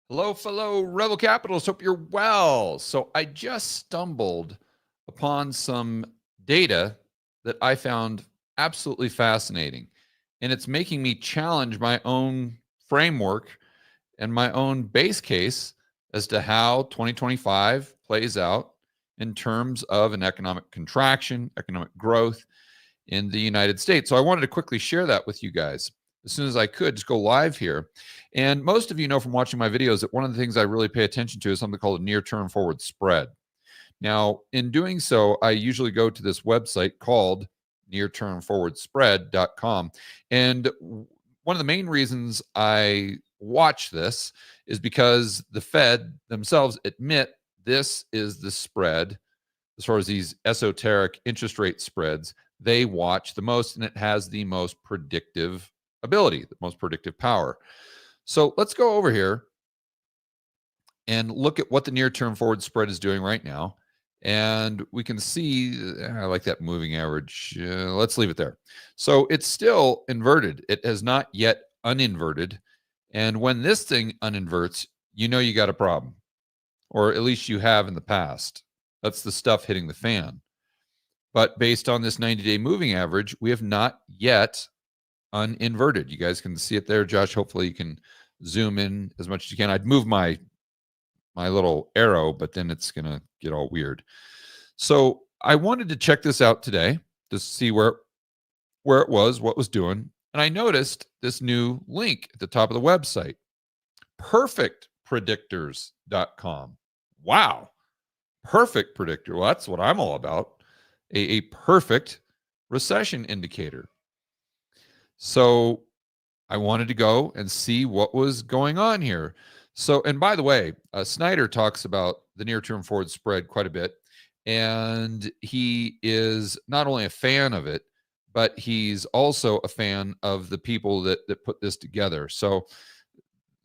Hello, fellow Rebel Capitalists. Hope you're well. So, I just stumbled upon some data that I found absolutely fascinating. And it's making me challenge my own framework and my own base case as to how 2025 plays out in terms of an economic contraction, economic growth in the United States. So I wanted to quickly share that with you guys as soon as I could, just go live here. And most of you know from watching my videos that one of the things I really pay attention to is something called a near-term forward spread. Now, in doing so, I usually go to this website called neartermforwardspread.com. And one of the main reasons I watch this is because the Fed themselves admit this is the spread as far as these esoteric interest rate spreads they watch the most, and it has the most predictive ability, the most predictive power. So let's go over here and look at what the near term forward spread is doing right now. And we can see, I like that moving average. Let's leave it there. So it's still inverted. It has not yet uninverted. And when this thing uninverts, you know you got a problem, or at least you have in the past. That's the stuff hitting the fan. But based on this 90-day moving average, we have not yet uninverted. You guys can see it there, Josh. Hopefully you can zoom in as much as you can. I'd move my little arrow, but then it's going to get all weird. So I wanted to check this out today to see where it was, what was doing. And I noticed this new link at the top of the website, perfectpredictors.com. Wow. Perfect predictor. Well, that's what I'm all about. A perfect recession indicator. So I wanted to go and see what was going on here. So, and by the way, Snyder talks about the near-term forward spread quite a bit, and he is not only a fan of it, but he's also a fan of the people that put this together. So,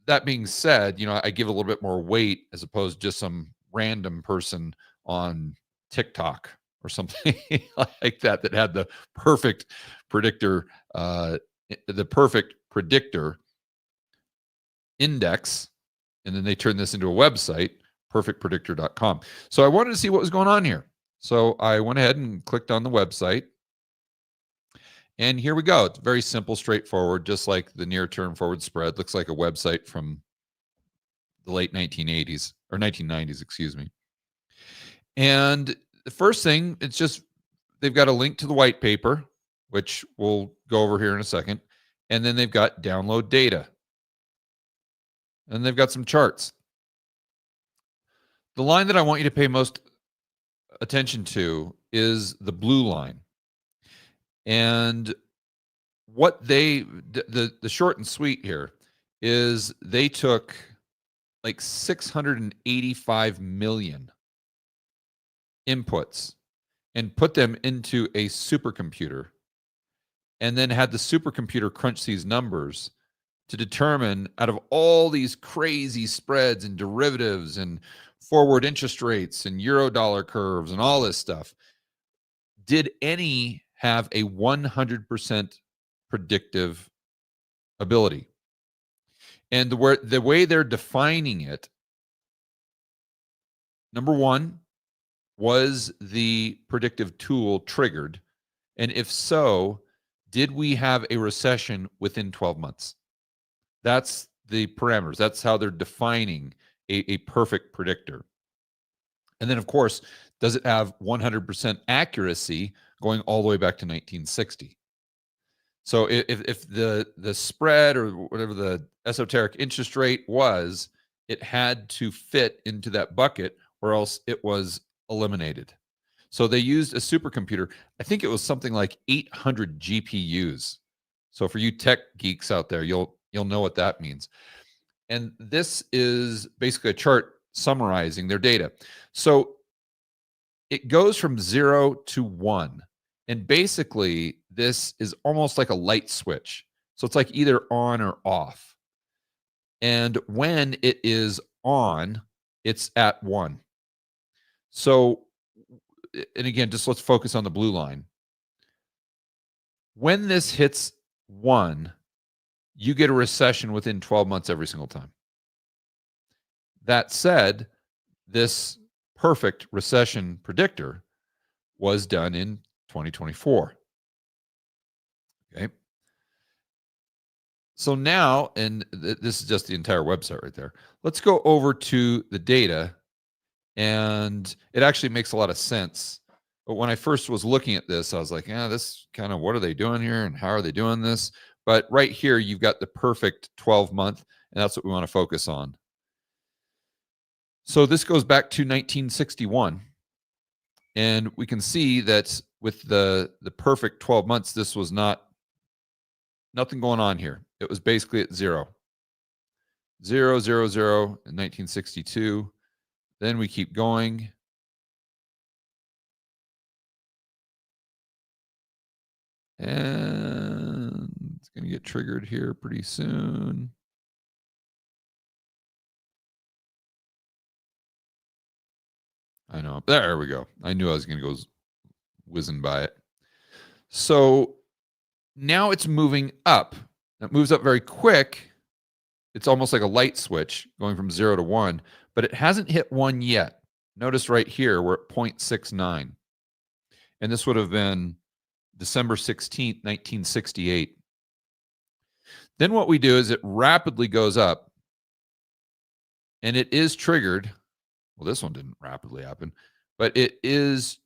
that being said, I give a little bit more weight as opposed to just some random person on TikTok or something like that had the perfect predictor, the perfect predictor index, and then they turned this into a website, perfectpredictor.com. So I wanted to see what was going on here. So I went ahead and clicked on the website. And here we go. It's very simple, straightforward, just like the near-term forward spread. Looks like a website from the late 1980s or 1990s, excuse me. And the first thing, it's just they've got a link to the white paper, which we'll go over here in a second. And then they've got download data. And they've got some charts. The line that I want you to pay most attention to is the blue line. And what the short and sweet here is they took like 685 million inputs and put them into a supercomputer, and then had the supercomputer crunch these numbers to determine, out of all these crazy spreads and derivatives and forward interest rates and euro-dollar curves and all this stuff, did any have a 100% predictive ability? And the way they're defining it, number one, was the predictive tool triggered? And if so, did we have a recession within 12 months? That's the parameters. That's how they're defining a perfect predictor. And then, of course, does it have 100% accuracy going all the way back to 1960? So if the spread or whatever the esoteric interest rate was, it had to fit into that bucket, or else it was eliminated. So they used a supercomputer. I think it was something like 800 GPUs. So for you tech geeks out there, you'll know what that means. And this is basically a chart summarizing their data. So it goes from 0 to 1. And basically, this is almost like a light switch. So it's like either on or off. And when it is on, it's at 1. So, and again, just let's focus on the blue line. When this hits 1, you get a recession within 12 months every single time. That said, this perfect recession predictor was done in 2024. Okay. So now, and this is just the entire website right there. Let's go over to the data, and it actually makes a lot of sense. But when I first was looking at this, I was like, yeah, this kind of, what are they doing here and how are they doing this? But right here, you've got the perfect 12-month, and that's what we want to focus on. So this goes back to 1961. And we can see that with the perfect 12 months, this was nothing going on here. It was basically at 0, 0, 0, 0 in 1962. Then we keep going. And it's going to get triggered here pretty soon. I know. There we go. I knew I was going to go whizzing by it. So now it's moving up. It moves up very quick. It's almost like a light switch going from 0 to 1, but it hasn't hit 1 yet. Notice right here, we're at 0.69. And this would have been December 16th, 1968. Then what we do is it rapidly goes up, and it is triggered. Well, this one didn't rapidly happen, but it is.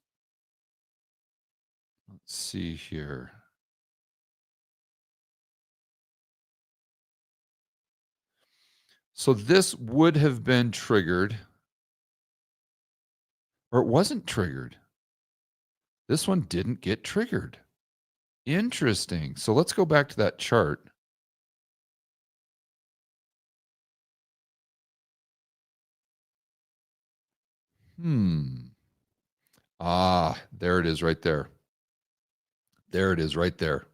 Let's see here. So this would have been triggered, or it wasn't triggered. This one didn't get triggered. Interesting. So let's go back to that chart. There it is right there. There it is right there.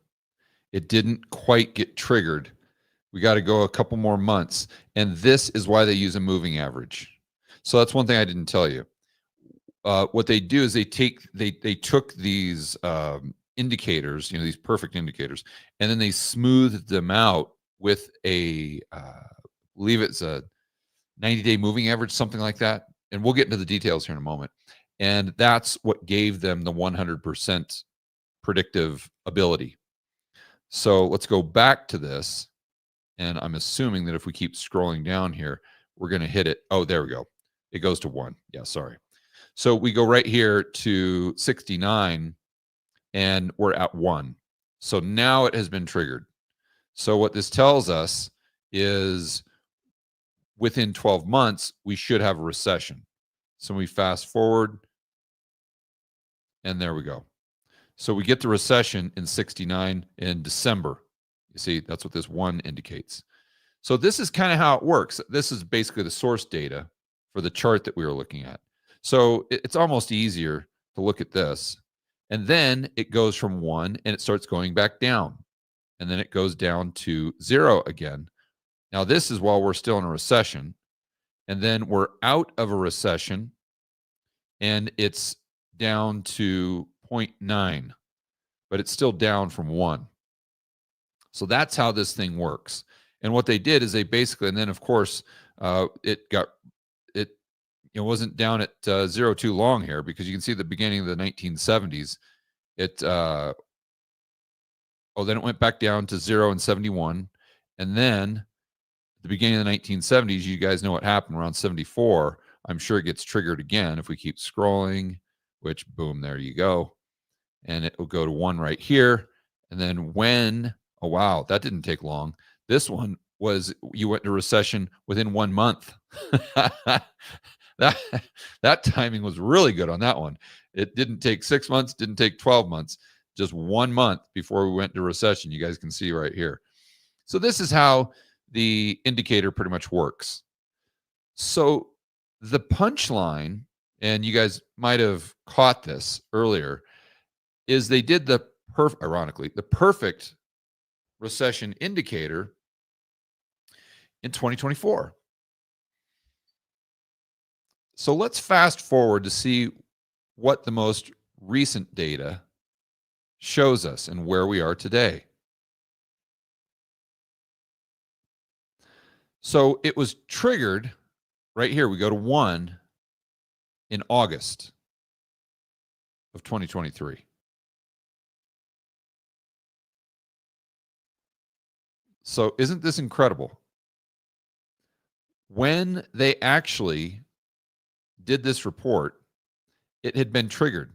It didn't quite get triggered. We got to go a couple more months. And this is why they use a moving average. So that's one thing I didn't tell you. What they do is they took these indicators, these perfect indicators, and then they smoothed them out with I believe it's a 90-day moving average, something like that. And we'll get into the details here in a moment. And that's what gave them the 100% predictive ability. So let's go back to this. And I'm assuming that if we keep scrolling down here, we're going to hit it. Oh, there we go. It goes to 1. Yeah, sorry. So we go right here to 69, and we're at 1. So now it has been triggered. So what this tells us is within 12 months, we should have a recession. So we fast forward, and there we go. So we get the recession in 69 in December. You see, that's what this 1 indicates. So this is kind of how it works. This is basically the source data for the chart that we were looking at. So it's almost easier to look at this. And then it goes from 1 and it starts going back down. And then it goes down to 0 again. Now, this is while we're still in a recession. And then we're out of a recession and it's down to 0.9, but it's still down from 1. So that's how this thing works. And what they did is they basically, and then of course, it wasn't down at 0 too long here, because you can see the beginning of the 1970s. Then it went back down to 0 and 71. And then at the beginning of the 1970s, you guys know what happened around 74. I'm sure it gets triggered again if we keep scrolling, which boom, there you go. And it will go to 1 right here. And then oh, wow, that didn't take long. This one was, you went to recession within 1 month. That timing was really good on that one. It didn't take 6 months, didn't take 12 months, just 1 month before we went to recession. You guys can see right here. So this is how the indicator pretty much works. So the punchline, and you guys might have caught this earlier, is they did ironically, the perfect recession indicator in 2024. So let's fast forward to see what the most recent data shows us and where we are today. So it was triggered right here, we go to 1 in August of 2023. So isn't this incredible? When they actually did this report, it had been triggered.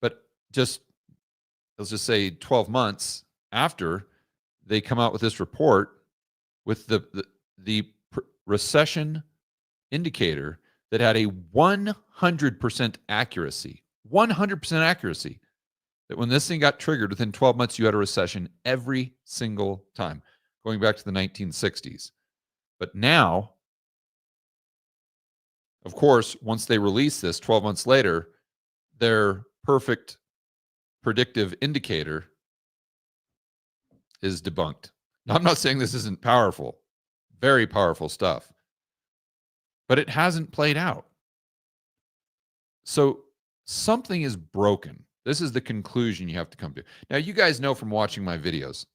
But just, let's just say 12 months after they come out with this report with the recession indicator that had a 100% accuracy, 100% accuracy, that when this thing got triggered within 12 months, you had a recession every single time, going back to the 1960s. But now, of course, once they release this 12 months later, their perfect predictive indicator is debunked. Now, I'm not saying this isn't powerful, very powerful stuff, but it hasn't played out. So something is broken. This is the conclusion you have to come to. Now, you guys know from watching my videos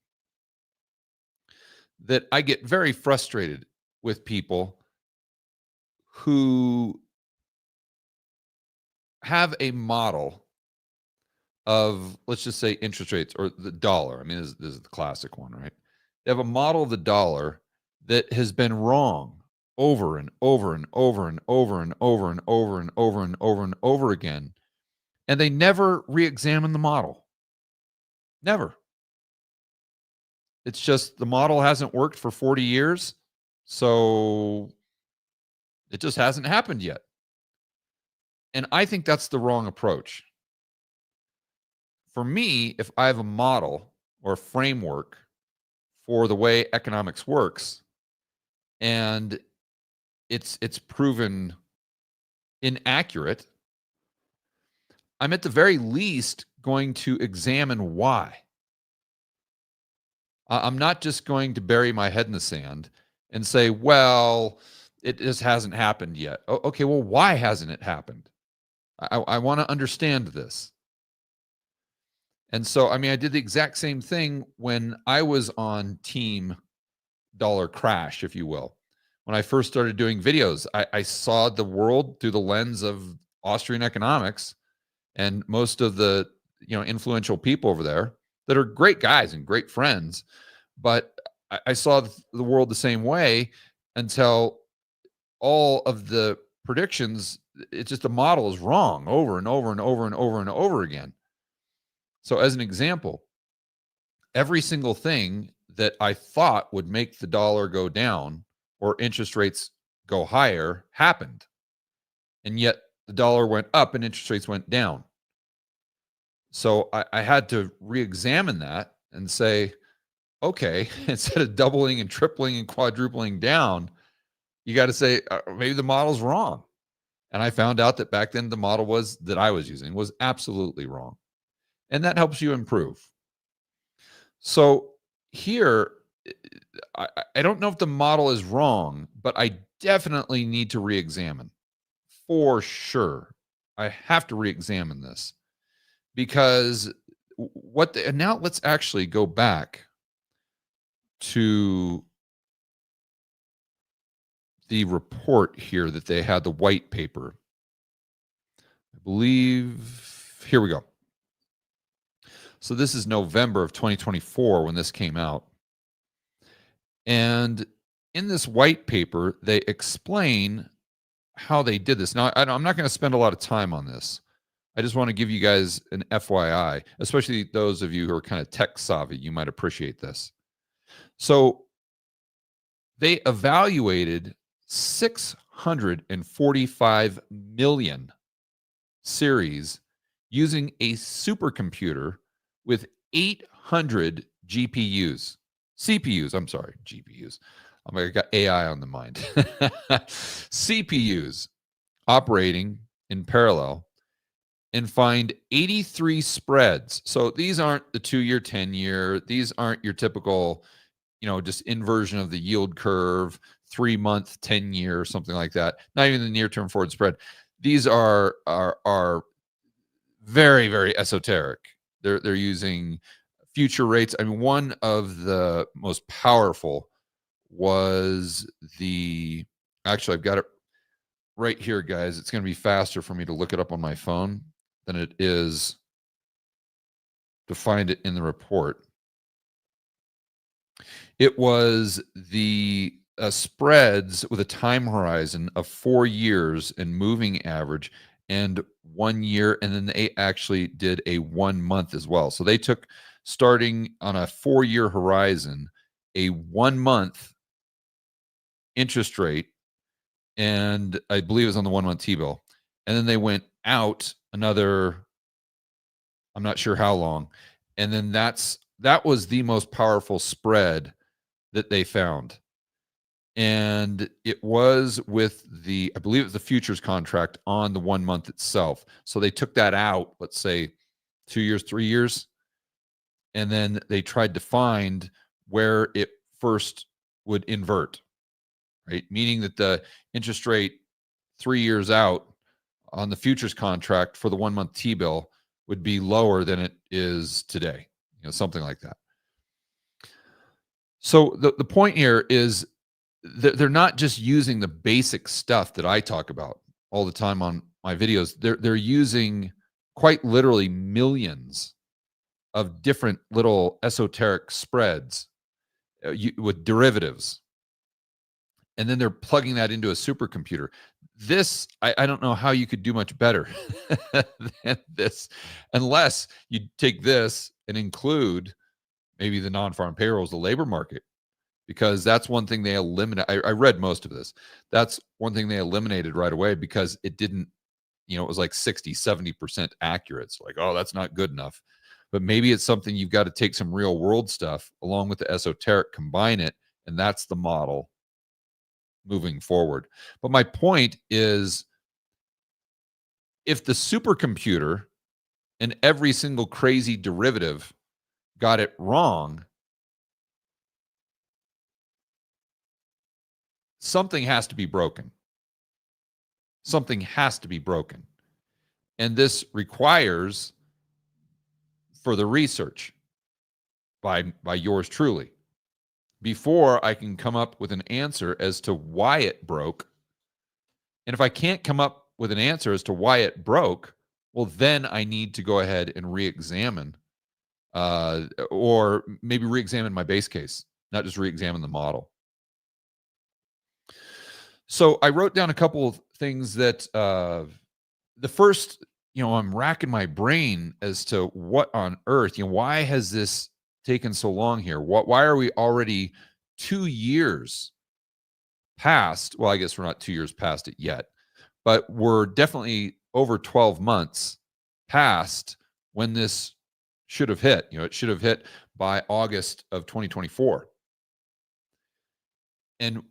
that I get very frustrated with people who have a model of, let's just say, interest rates or the dollar. I mean, this is the classic one, right? They have a model of the dollar that has been wrong over and over and over and over and over and over and over and over and over again. And they never re-examine the model. Never. It's just the model hasn't worked for 40 years. So it just hasn't happened yet. And I think that's the wrong approach. For me, if I have a model or a framework for the way economics works and it's proven inaccurate, I'm at the very least going to examine why. I'm not just going to bury my head in the sand and say, well, it just hasn't happened yet. Okay, well, why hasn't it happened? I want to understand this. And so, I mean, I did the exact same thing when I was on team dollar crash, if you will. When I first started doing videos, I saw the world through the lens of Austrian economics, and most of the influential people over there that are great guys and great friends, but I saw the world the same way until all of the predictions, it's just the model is wrong over and over and over and over and over again. So as an example, every single thing that I thought would make the dollar go down or interest rates go higher happened. And yet the dollar went up and interest rates went down. So I had to re-examine that and say, okay, instead of doubling and tripling and quadrupling down, you got to say, maybe the model's wrong. And I found out that back then the model that I was using was absolutely wrong. And that helps you improve. So here, I don't know if the model is wrong, but I definitely need to re-examine for sure. I have to re-examine this because and now let's actually go back to the report here that they had, the white paper. I believe, here we go. So this is November of 2024 when this came out. And in this white paper, they explain how they did this. Now, I'm not going to spend a lot of time on this. I just want to give you guys an FYI, especially those of you who are kind of tech savvy. You might appreciate this. So they evaluated 645 million series using a supercomputer with 800 GPUs. CPUs, I'm sorry, GPUs. I got AI on the mind. CPUs operating in parallel and find 83 spreads. So these aren't the 2-year, 10-year. These aren't your typical, just inversion of the yield curve, 3-month, 10-year, something like that. Not even the near-term forward spread. These are very, very esoteric. They're using future rates. I mean, one of the most powerful was the Actually, I've got it right here, guys. It's going to be faster for me to look it up on my phone than it is to find it in the report. It was the spreads with a time horizon of 4 years and moving average and 1 year, and then they actually did a 1 month as well. So they took, starting on a 4-year horizon, a 1 month interest rate, and I believe it was on the 1 month T-bill. And then they went out another, I'm not sure how long. And then that was the most powerful spread that they found. And it was with the, I believe it was the futures contract on the 1 month itself. So they took that out, let's say 2 years, 3 years, and then they tried to find where it first would invert, right? Meaning that the interest rate 3 years out on the futures contract for the 1 month T-bill would be lower than it is today, something like that. So the point here is that they're not just using the basic stuff that I talk about all the time on my videos. They're using quite literally millions of different little esoteric spreads with derivatives. And then they're plugging that into a supercomputer. This, I don't know how you could do much better than this, unless you take this and include maybe the non-farm payrolls, the labor market, because that's one thing they eliminate. I read most of this. That's one thing they eliminated right away because it didn't, it was like 60, 70% accurate. It's like, oh, that's not good enough. But maybe it's something you've got to take some real world stuff along with the esoteric, combine it, and that's the model moving forward. But my point is, if the supercomputer and every single crazy derivative got it wrong, something has to be broken. Something has to be broken. And this requires further research by yours truly before I can come up with an answer as to why it broke. And if I can't come up with an answer as to why it broke, well, then I need to go ahead and re-examine, or maybe re-examine my base case, not just re-examine the model. So I wrote down a couple of things that the first, I'm racking my brain as to what on earth, why has this taken so long here? Why are we already 2 years past? Well, I guess we're not 2 years past it yet, but we're definitely over 12 months past when this should have hit. It should have hit by August of 2024. And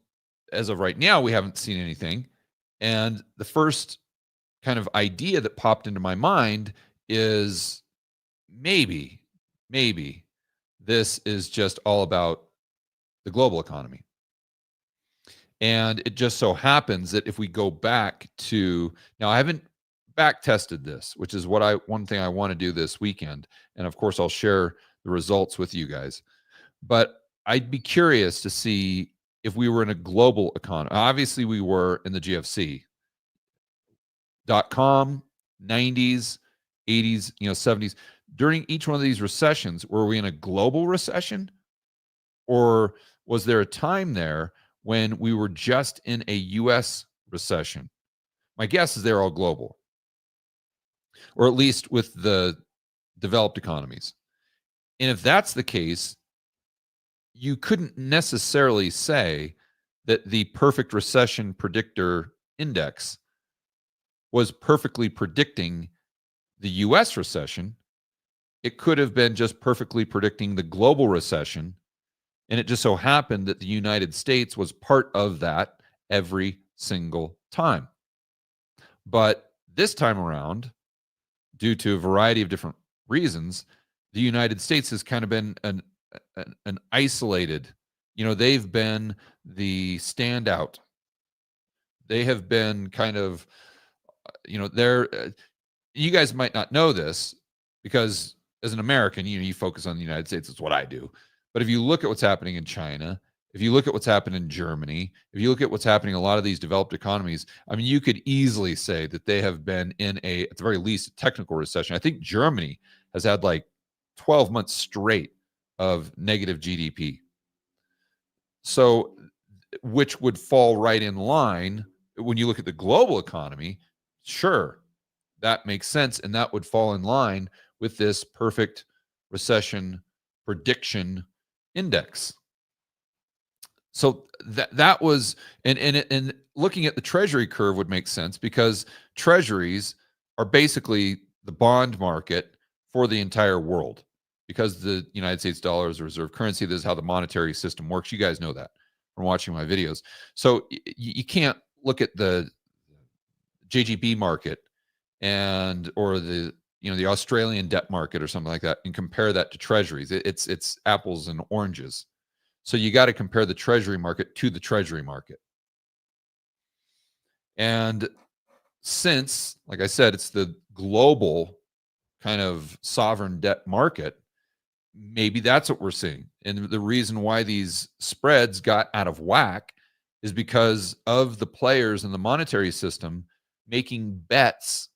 as of right now, we haven't seen anything. And the first kind of idea that popped into my mind is maybe this is just all about the global economy. And it just so happens that if we go back to, now I haven't back tested this, which is one thing I want to do this weekend. And of course, I'll share the results with you guys. But I'd be curious to see if we were in a global economy. Obviously, we were in the GFC. .com, 90s, 80s, 70s. During each one of these recessions, were we in a global recession? Or was there a time there when we were just in a U.S. recession? My guess is they're all global, or at least with the developed economies. And if that's the case, you couldn't necessarily say that the perfect recession predictor index was perfectly predicting the U.S. recession. It could have been just perfectly predicting the global recession. And it just so happened that the United States was part of that every single time. But this time around, due to a variety of different reasons, the United States has kind of been an isolated, they've been the standout. They have been kind of, they're, you guys might not know this because as an American, you focus on the United States. It's what I do. But if you look at what's happening in China, if you look at what's happened in Germany, if you look at what's happening in a lot of these developed economies, I mean, you could easily say that they have been in at the very least, a technical recession. I think Germany has had like 12 months straight of negative GDP. So, which would fall right in line when you look at the global economy. Sure, that makes sense. And that would fall in line with this perfect recession prediction index. So that was, and looking at the treasury curve would make sense because treasuries are basically the bond market for the entire world, because the United States dollar is a reserve currency. This is how the monetary system works. You guys know that from watching my videos. So you can't look at the JGB market or the the Australian debt market or something like that and compare that to treasuries. It's apples and oranges. So you got to compare the treasury market to the treasury market. And since, like I said, it's the global kind of sovereign debt market, maybe that's what we're seeing. And the reason why these spreads got out of whack is because of the players in the monetary system making bets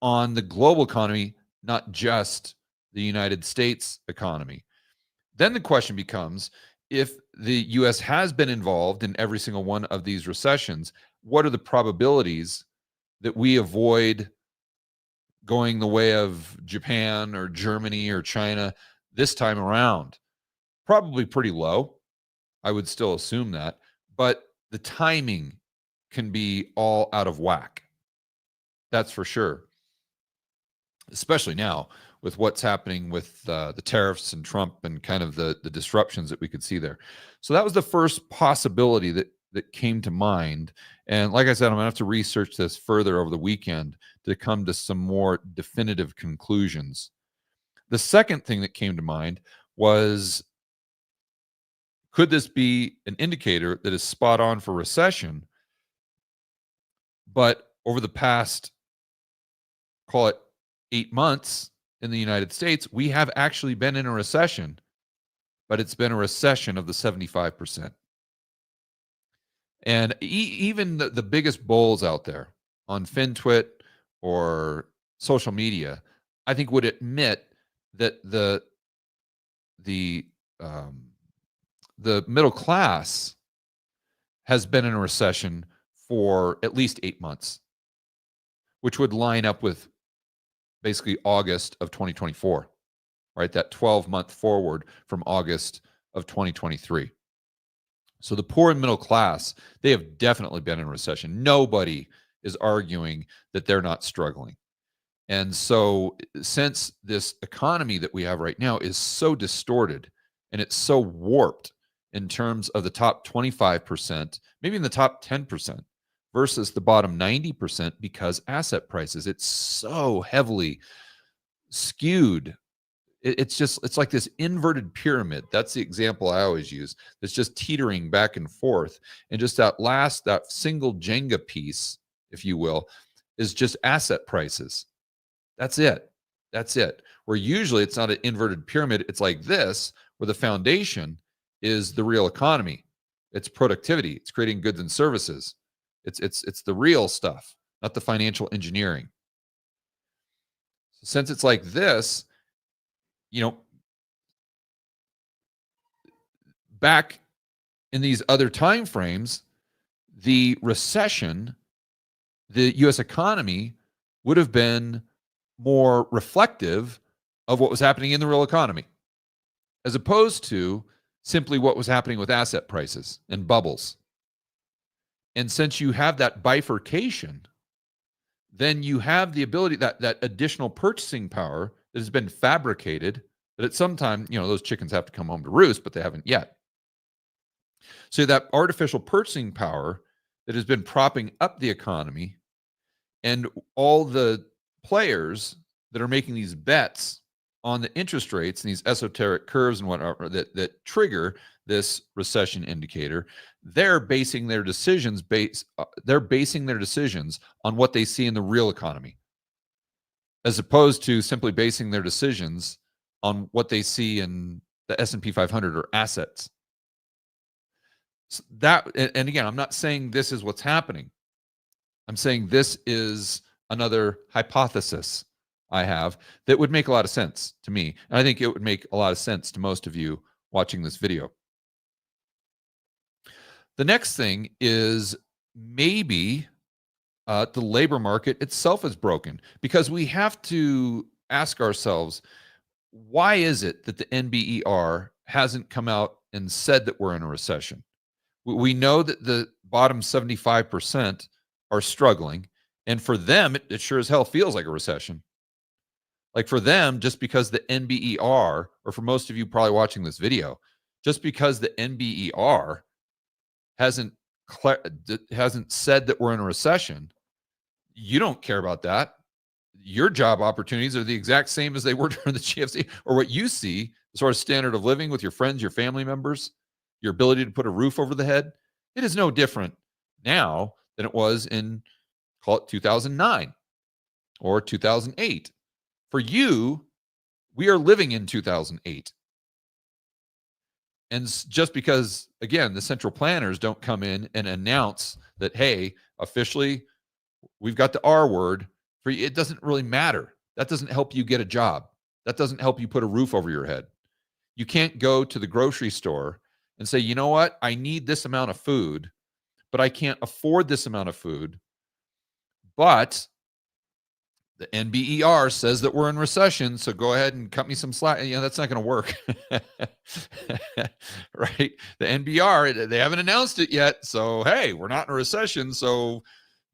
on the global economy, not just the United States economy. Then the question becomes, if the US has been involved in every single one of these recessions, what are the probabilities that we avoid going the way of Japan or Germany or China this time around? Probably pretty low. I would still assume that, but the timing can be all out of whack. That's for sure. Especially now with what's happening with the tariffs and Trump and kind of the disruptions that we could see there. So that was the first possibility that came to mind. And like I said, I'm gonna have to research this further over the weekend to come to some more definitive conclusions. The second thing that came to mind was, could this be an indicator that is spot on for recession? But over the past, call it 8 months in the United States, we have actually been in a recession, but it's been a recession of the 75%. And even the biggest bulls out there on FinTwit or social media, I think would admit that the middle class has been in a recession for at least 8 months, which would line up with basically August of 2024, right? That 12-month forward from August of 2023. So the poor and middle class, they have definitely been in recession. Nobody is arguing that they're not struggling. And so since this economy that we have right now is so distorted and it's so warped in terms of the top 25%, maybe in the top 10%, versus the bottom 90%, because asset prices, it's so heavily skewed. It's like this inverted pyramid. That's the example I always use. It's just teetering back and forth. And just that single Jenga piece, if you will, is just asset prices. That's it. That's it. Where usually it's not an inverted pyramid. It's like this, where the foundation is the real economy. It's productivity. It's creating goods and services. It's the real stuff, not the financial engineering. Since it's like this, back in these other time frames, the recession, the US economy would have been more reflective of what was happening in the real economy, as opposed to simply what was happening with asset prices and bubbles. And since you have that bifurcation, then you have the ability, that additional purchasing power that has been fabricated, that at some time, those chickens have to come home to roost, but they haven't yet. So that artificial purchasing power that has been propping up the economy, and all the players that are making these bets on the interest rates and these esoteric curves and whatnot that trigger this recession indicator, they're basing their decisions on what they see in the real economy, as opposed to simply basing their decisions on what they see in the S&P 500 or assets. And again, I'm not saying this is what's happening. I'm saying this is another hypothesis I have that would make a lot of sense to me. And I think it would make a lot of sense to most of you watching this video. The next thing is maybe the labor market itself is broken, because we have to ask ourselves, why is it that the NBER hasn't come out and said that we're in a recession? We know that the bottom 75% are struggling, and for them, it sure as hell feels like a recession. Like for them, just because the NBER, or for most of you probably watching this video, just because the NBER hasn't said that we're in a recession, you don't care about that. Your job opportunities are the exact same as they were during the GFC, or what you see as far as standard of living with your friends, your family members, your ability to put a roof over the head. It is no different now than it was in, call it 2009 or 2008. For you, we are living in 2008. And just because, again, the central planners don't come in and announce that, hey, officially, we've got the R word for you, it doesn't really matter. That doesn't help you get a job. That doesn't help you put a roof over your head. You can't go to the grocery store and say, you know what, I need this amount of food, but I can't afford this amount of food. But the NBER says that we're in recession, so go ahead and cut me some slack. You know, that's not going to work. Right? The NBER, they haven't announced it yet. So, hey, we're not in a recession, so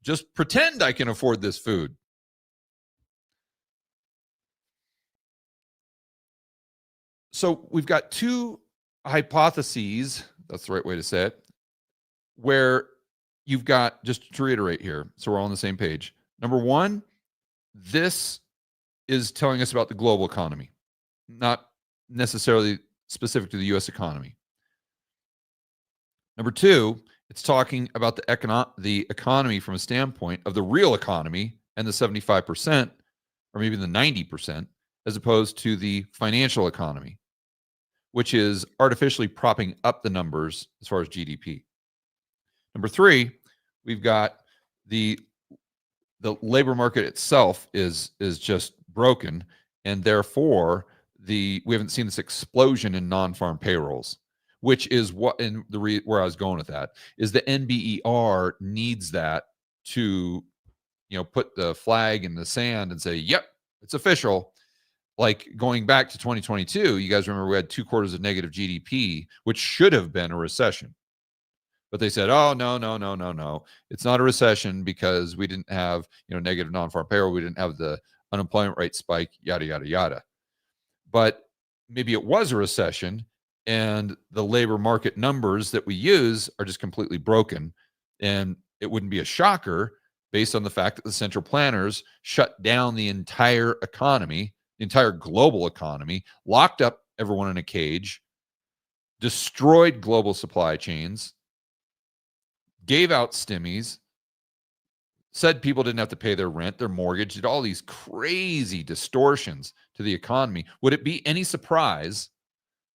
just pretend I can afford this food. So we've got two hypotheses, that's the right way to say it, where you've got, just to reiterate here, so we're all on the same page. Number one, this is telling us about the global economy, not necessarily specific to the US economy. Number two, it's talking about the economy from a standpoint of the real economy and the 75%, or maybe the 90%, as opposed to the financial economy, which is artificially propping up the numbers as far as GDP. Number three, we've got the labor market itself is just broken, and therefore we haven't seen this explosion in non-farm payrolls, which is what, and where I was going with that is the NBER needs that to, put the flag in the sand and say, yep, it's official. Like going back to 2022, you guys remember we had 2 quarters of negative GDP, which should have been a recession. But they said, oh, no. It's not a recession because we didn't have, negative non-farm payroll. We didn't have the unemployment rate spike, yada, yada, yada. But maybe it was a recession and the labor market numbers that we use are just completely broken. And it wouldn't be a shocker based on the fact that the central planners shut down the entire economy, the entire global economy, locked up everyone in a cage, destroyed global supply chains, gave out stimmies, said people didn't have to pay their rent, their mortgage, did all these crazy distortions to the economy. Would it be any surprise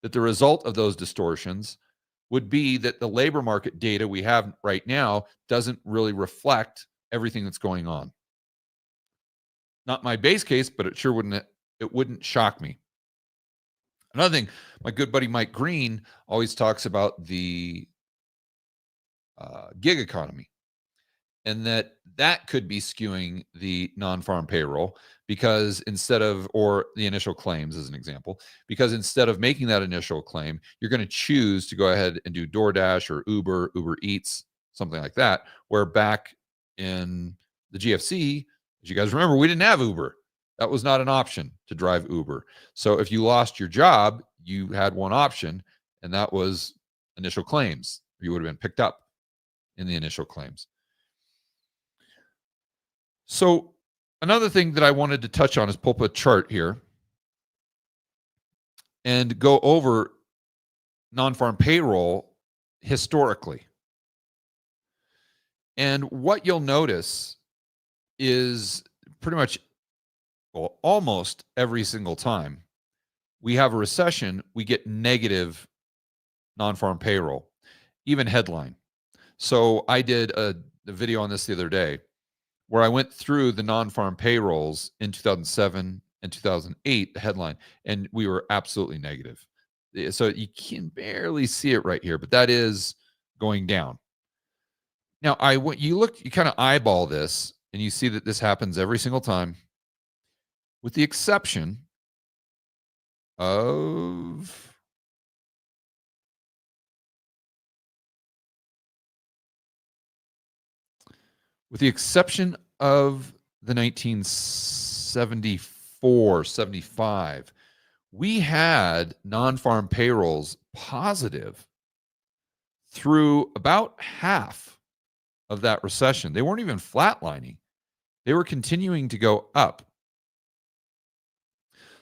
that the result of those distortions would be that the labor market data we have right now doesn't really reflect everything that's going on? Not my base case, but it wouldn't shock me. Another thing, my good buddy Mike Green always talks about the gig economy, and that could be skewing the non-farm payroll because or the initial claims as an example, because instead of making that initial claim, you're going to choose to go ahead and do DoorDash or Uber Eats, something like that, where back in the GFC, as you guys remember, we didn't have Uber. That was not an option to drive Uber. So if you lost your job, you had one option, and that was initial claims. You would have been picked up in the initial claims. So another thing that I wanted to touch on is pull up a chart here and go over non-farm payroll historically. And what you'll notice is pretty much, well, almost every single time we have a recession, we get negative non-farm payroll. even headline. So I did a video on this the other day where I went through the non-farm payrolls in 2007 and 2008, the headline, and we were absolutely negative. So you can barely see it right here, but that is going down. Now, you kind of eyeball this, and you see that this happens every single time, with the exception of the 1974, 75, we had non-farm payrolls positive through about half of that recession. They weren't even flatlining. They were continuing to go up.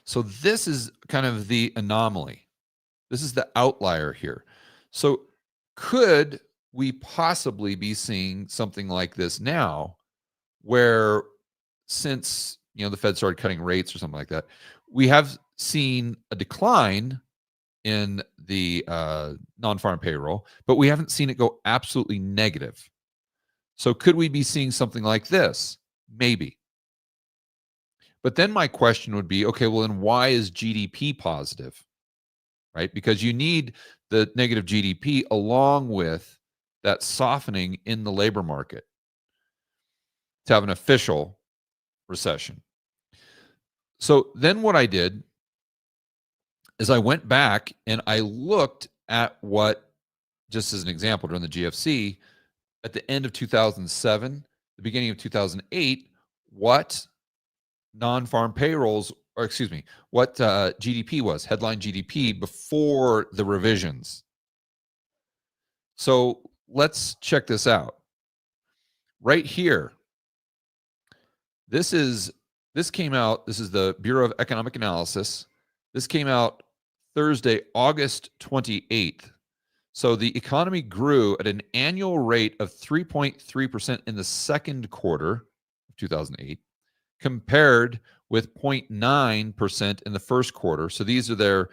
So this is kind of the anomaly. This is the outlier here. So could we possibly be seeing something like this now, where since the Fed started cutting rates or something like that, we have seen a decline in the non-farm payroll, but we haven't seen it go absolutely negative. So could we be seeing something like this? Maybe. But then my question would be, okay, well, then why is GDP positive? Right? Because you need the negative GDP along with that softening in the labor market to have an official recession. So then what I did is I went back and I looked at what, just as an example, during the GFC, at the end of 2007, the beginning of 2008, what non-farm payrolls, or excuse me, what GDP was, headline GDP before the revisions. So let's check this out. Right here, this came out, this is the Bureau of Economic Analysis. This came out Thursday, August 28th. So the economy grew at an annual rate of 3.3% in the second quarter of 2008, compared with 0.9% in the first quarter. So these are their,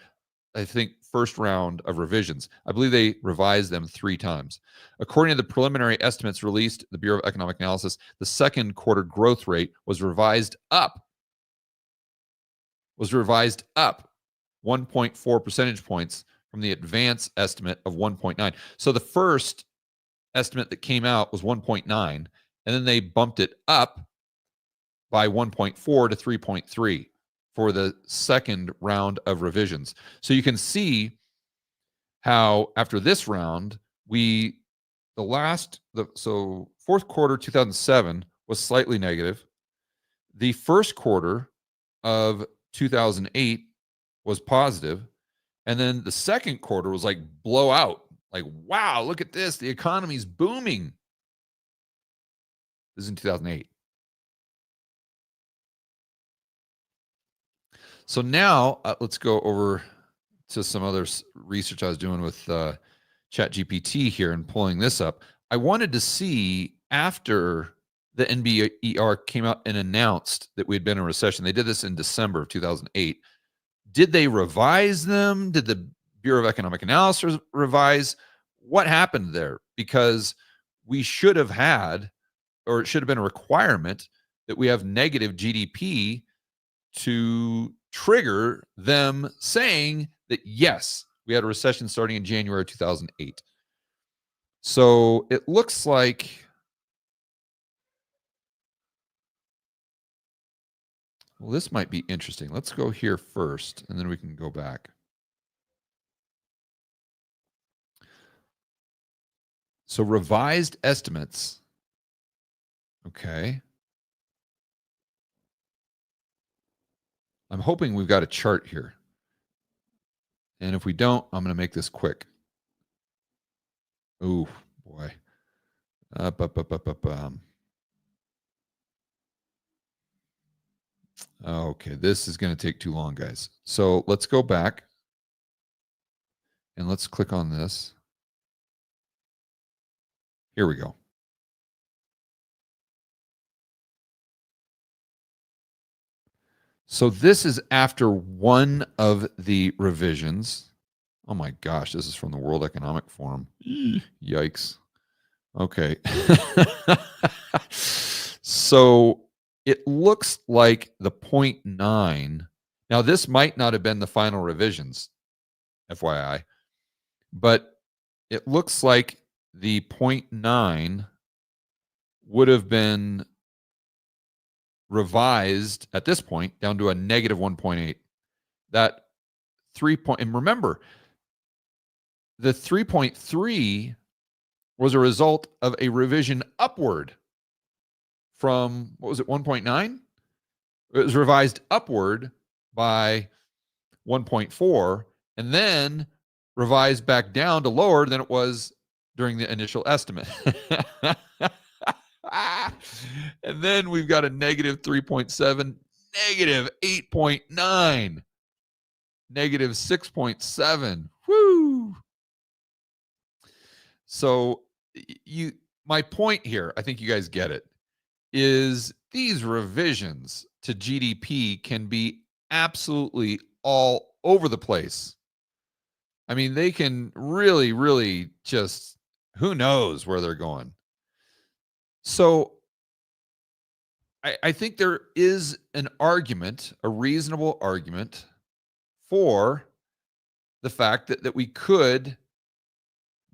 I think, first round of revisions. I believe they revised them 3 times. According to the preliminary estimates released, the Bureau of Economic Analysis, the second quarter growth rate was revised up 1.4 percentage points from the advance estimate of 1.9. So the first estimate that came out was 1.9, and then they bumped it up by 1.4 to 3.3 for the second round of revisions. So you can see how after this round, so fourth quarter 2007 was slightly negative. The first quarter of 2008 was positive. And then the second quarter was like blowout. Like, wow, look at this. The economy's booming. This is in 2008. So now let's go over to some other research I was doing with ChatGPT here and pulling this up. I wanted to see, after the NBER came out and announced that we had been in a recession, they did this in December of 2008. Did they revise them? Did the Bureau of Economic Analysis revise? What happened there? Because we should have had, or it should have been a requirement, that we have negative GDP to trigger them saying that, yes, we had a recession starting in January 2008. So it looks like, well, this might be interesting. Let's go here first, and then we can go back. So revised estimates. Okay. I'm hoping we've got a chart here. And if we don't, I'm going to make this quick. Oh, boy. Okay, this is going to take too long, guys. So let's go back and let's click on this. Here we go. So this is after one of the revisions. Oh my gosh, this is from the World Economic Forum. Yikes. Okay. So it looks like the point 0.9. Now, this might not have been the final revisions, FYI, but it looks like the point 0.9 would have been revised at this point down to a negative 1.8. That 3 point, and remember, the 3.3 was a result of a revision upward from, what was it, 1.9? It was revised upward by 1.4 and then revised back down to lower than it was during the initial estimate. And then we've got a negative 3.7, negative 8.9, negative 6.7. Woo! So my point here, I think you guys get it, is these revisions to GDP can be absolutely all over the place. I mean, they can really, really just, who knows where they're going. So I think there is an argument, a reasonable argument for the fact that we could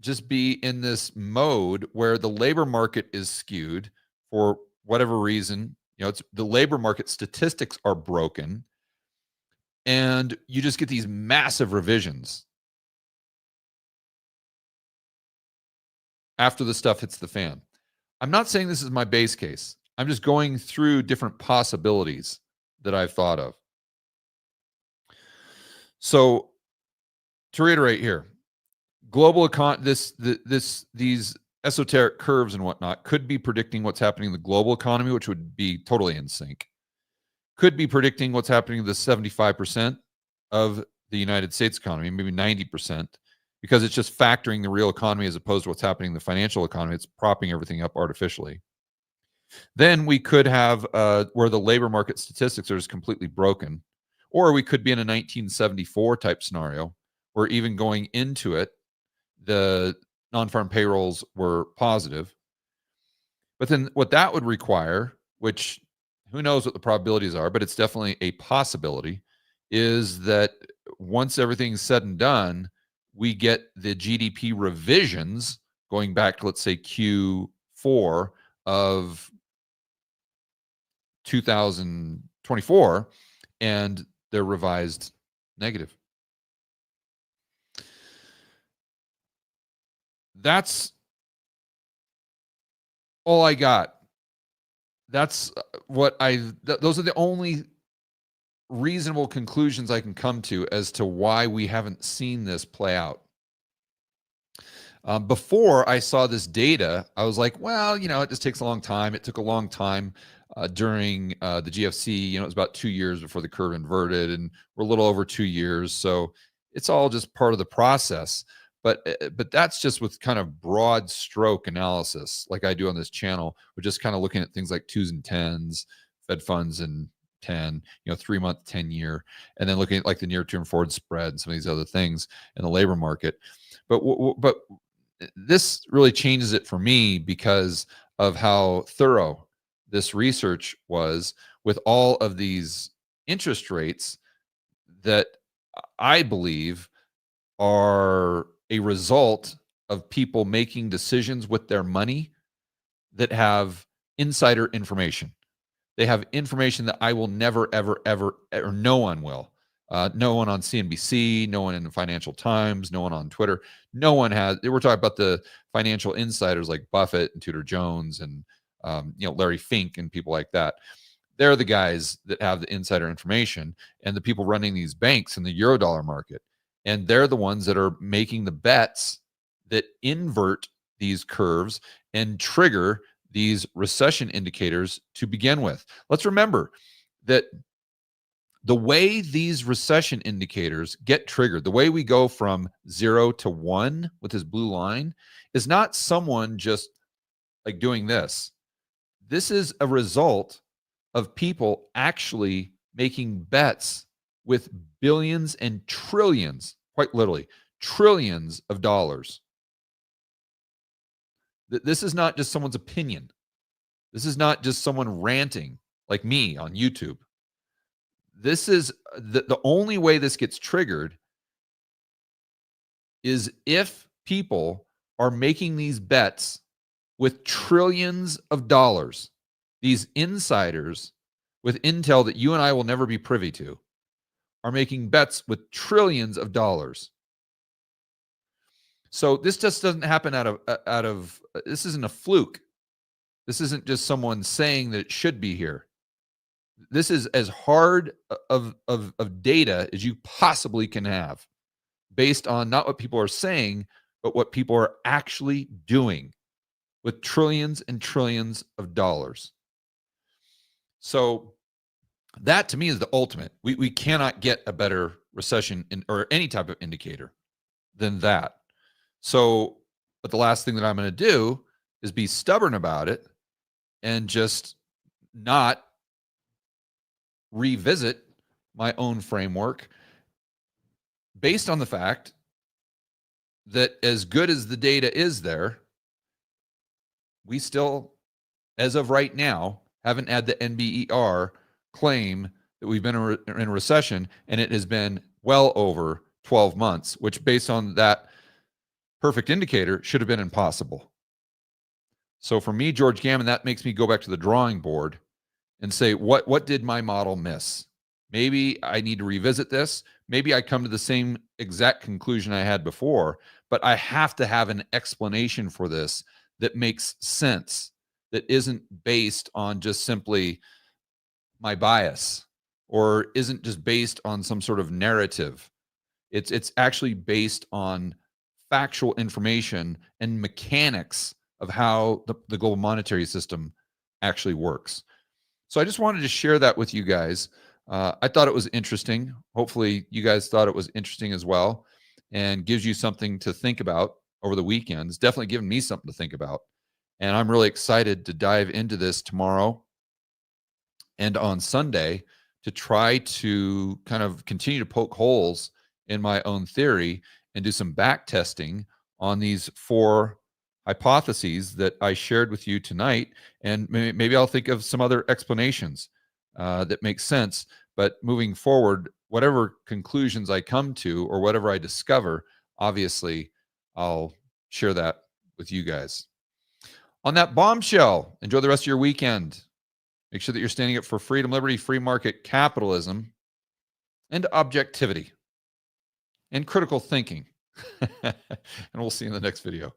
just be in this mode where the labor market is skewed for whatever reason. It's the labor market statistics are broken, and you just get these massive revisions after the stuff hits the fan. I'm not saying this is my base case. I'm just going through different possibilities that I've thought of. So to reiterate here, these esoteric curves and whatnot could be predicting what's happening in the global economy, which would be totally in sync. Could be predicting what's happening to the 75% of the United States economy, maybe 90%, because it's just factoring the real economy as opposed to what's happening in the financial economy. It's propping everything up artificially. Then we could have where the labor market statistics are just completely broken. Or we could be in a 1974 type scenario where even going into it, the non-farm payrolls were positive. But then what that would require, which who knows what the probabilities are, but it's definitely a possibility, is that once everything's said and done, we get the GDP revisions going back to, let's say, Q4 of 2024, and they're revised negative. That's all I got. That's those are the only reasonable conclusions I can come to as to why we haven't seen this play out. Before I saw this data, I was like, well, it just takes a long time. It took a long time during the GFC. It was about 2 years before the curve inverted, and we're a little over 2 years. So it's all just part of the process. But that's just with kind of broad stroke analysis, like I do on this channel. We're just kind of looking at things like 2s and 10s, Fed funds and 10, 3-month, 10-year, and then looking at like the near-term forward spread and some of these other things in the labor market. But this really changes it for me because of how thorough this research was with all of these interest rates that I believe are a result of people making decisions with their money that have insider information. They have information that I will never, ever, ever, or no one will. No one on CNBC, no one in the Financial Times, no one on Twitter. No one has. We're talking about the financial insiders like Buffett and Tudor Jones and Larry Fink and people like that. They're the guys that have the insider information, and the people running these banks in the Eurodollar market. And they're the ones that are making the bets that invert these curves and trigger these recession indicators to begin with. Let's remember that the way these recession indicators get triggered, the way we go from 0 to 1 with this blue line, is not someone just like doing this. This is a result of people actually making bets with billions and trillions, quite literally, trillions of dollars. This is not just someone's opinion. This is not just someone ranting like me on YouTube. This is the only way this gets triggered is if people are making these bets with trillions of dollars. These insiders with intel that you and I will never be privy to are making bets with trillions of dollars. So this just doesn't happen out of this isn't a fluke. This isn't just someone saying that it should be here. This is as hard of data as you possibly can have, based on not what people are saying, but what people are actually doing with trillions and trillions of dollars. So that to me is the ultimate. We cannot get a better recession or any type of indicator than that. So, but the last thing that I'm going to do is be stubborn about it and just not revisit my own framework based on the fact that as good as the data is there, we still, as of right now, haven't had the NBER claim that we've been in a recession, and it has been well over 12 months, which based on that perfect indicator should have been impossible. So for me, George Gammon, that makes me go back to the drawing board and say, what did my model miss? Maybe I need to revisit this. Maybe I come to the same exact conclusion I had before, but I have to have an explanation for this that makes sense, that isn't based on just simply my bias or isn't just based on some sort of narrative. It's actually based on factual information and mechanics of how the global monetary system actually works. So I just wanted to share that with you guys. I thought it was interesting. Hopefully you guys thought it was interesting as well, and gives you something to think about over the weekend. It's definitely given me something to think about. And I'm really excited to dive into this tomorrow and on Sunday to try to kind of continue to poke holes in my own theory and do some back testing on these 4 hypotheses that I shared with you tonight. And maybe I'll think of some other explanations that make sense. But moving forward, whatever conclusions I come to or whatever I discover, obviously, I'll share that with you guys. On that bombshell, enjoy the rest of your weekend. Make sure that you're standing up for freedom, liberty, free market capitalism, and objectivity, and critical thinking. And we'll see you in the next video.